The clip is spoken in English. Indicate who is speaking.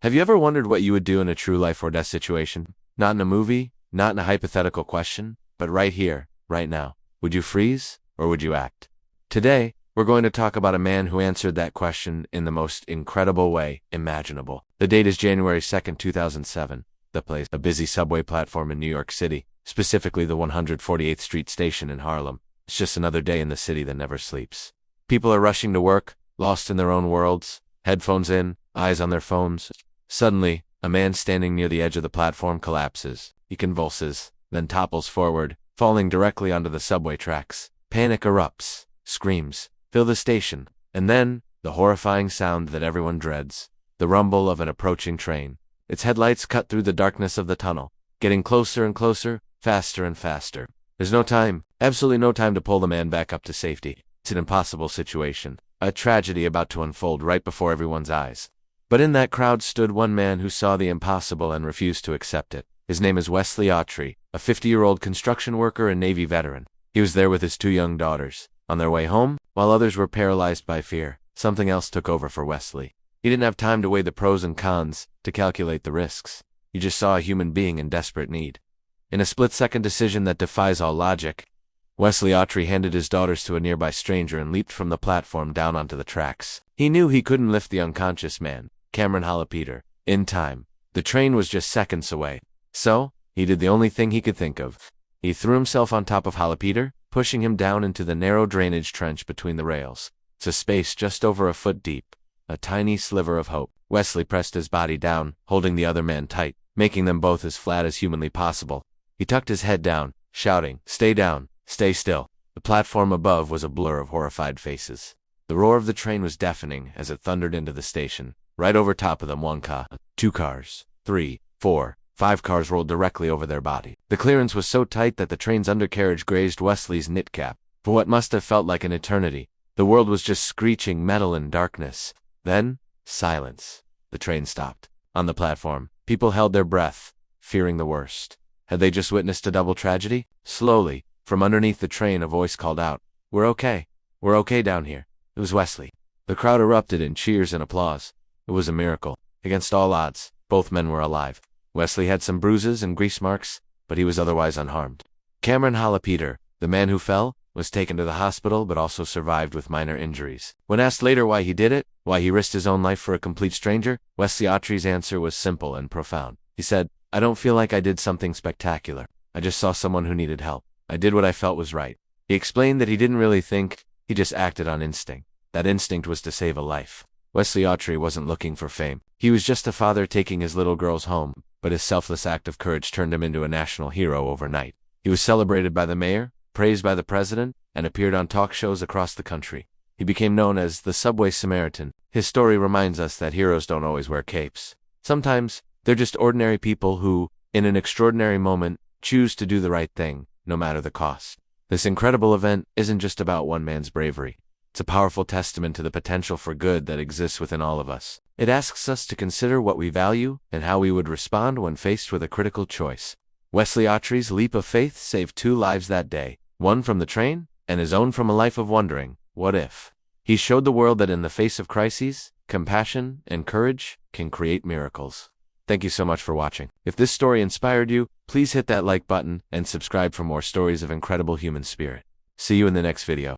Speaker 1: Have you ever wondered what you would do in a true life or death situation? Not in a movie, not in a hypothetical question, but right here, right now. Would you freeze or would you act? Today, we're going to talk about a man who answered that question in the most incredible way imaginable. The date is January 2nd, 2007. The place, a busy subway platform in New York City, specifically the 148th Street station in Harlem. It's just another day in the city that never sleeps. People are rushing to work, lost in their own worlds, headphones in, eyes on their phones. Suddenly, a man standing near the edge of the platform collapses. He convulses, then topples forward, falling directly onto the subway tracks. Panic erupts, screams fill the station, and then, the horrifying sound that everyone dreads, the rumble of an approaching train. Its headlights cut through the darkness of the tunnel, getting closer and closer, faster and faster. There's no time, absolutely no time to pull the man back up to safety. It's an impossible situation, a tragedy about to unfold right before everyone's eyes. But in that crowd stood one man who saw the impossible and refused to accept it. His name is Wesley Autrey, a 50-year-old construction worker and Navy veteran. He was there with his 2 young daughters. On their way home, while others were paralyzed by fear, something else took over for Wesley. He didn't have time to weigh the pros and cons, to calculate the risks. He just saw a human being in desperate need. In a split-second decision that defies all logic, Wesley Autrey handed his daughters to a nearby stranger and leaped from the platform down onto the tracks. He knew he couldn't lift the unconscious man, Cameron Peter, in time. The train was just seconds away. So, he did the only thing he could think of. He threw himself on top of Peter, pushing him down into the narrow drainage trench between the rails. It's a space just over a foot deep, a tiny sliver of hope. Wesley pressed his body down, holding the other man tight, making them both as flat as humanly possible. He tucked his head down, shouting, "Stay down, stay still." The platform above was a blur of horrified faces. The roar of the train was deafening as it thundered into the station. Right over top of them, 1 car, 2 cars, 3, 4, 5 cars rolled directly over their body. The clearance was so tight that the train's undercarriage grazed Wesley's knit cap. For what must have felt like an eternity, the world was just screeching metal and darkness. Then, silence. The train stopped. On the platform, people held their breath, fearing the worst. Had they just witnessed a double tragedy? Slowly, from underneath the train, a voice called out, "We're okay. We're okay down here." It was Wesley. The crowd erupted in cheers and applause. It was a miracle. Against all odds, both men were alive. Wesley had some bruises and grease marks, but he was otherwise unharmed. Cameron Peter, the man who fell, was taken to the hospital but also survived with minor injuries. When asked later why he did it, why he risked his own life for a complete stranger, Wesley Autrey's answer was simple and profound. He said, "I don't feel like I did something spectacular. I just saw someone who needed help. I did what I felt was right." He explained that he didn't really think, he just acted on instinct. That instinct was to save a life. Wesley Autrey wasn't looking for fame. He was just a father taking his little girls home, but his selfless act of courage turned him into a national hero overnight. He was celebrated by the mayor, praised by the president, and appeared on talk shows across the country. He became known as the Subway Samaritan. His story reminds us that heroes don't always wear capes. Sometimes, they're just ordinary people who, in an extraordinary moment, choose to do the right thing, no matter the cost. This incredible event isn't just about one man's bravery. It's a powerful testament to the potential for good that exists within all of us. It asks us to consider what we value and how we would respond when faced with a critical choice. Wesley Autrey's leap of faith saved 2 lives that day, one from the train, and his own from a life of wondering, what if? He showed the world that in the face of crises, compassion and courage can create miracles. Thank you so much for watching. If this story inspired you, please hit that like button and subscribe for more stories of incredible human spirit. See you in the next video.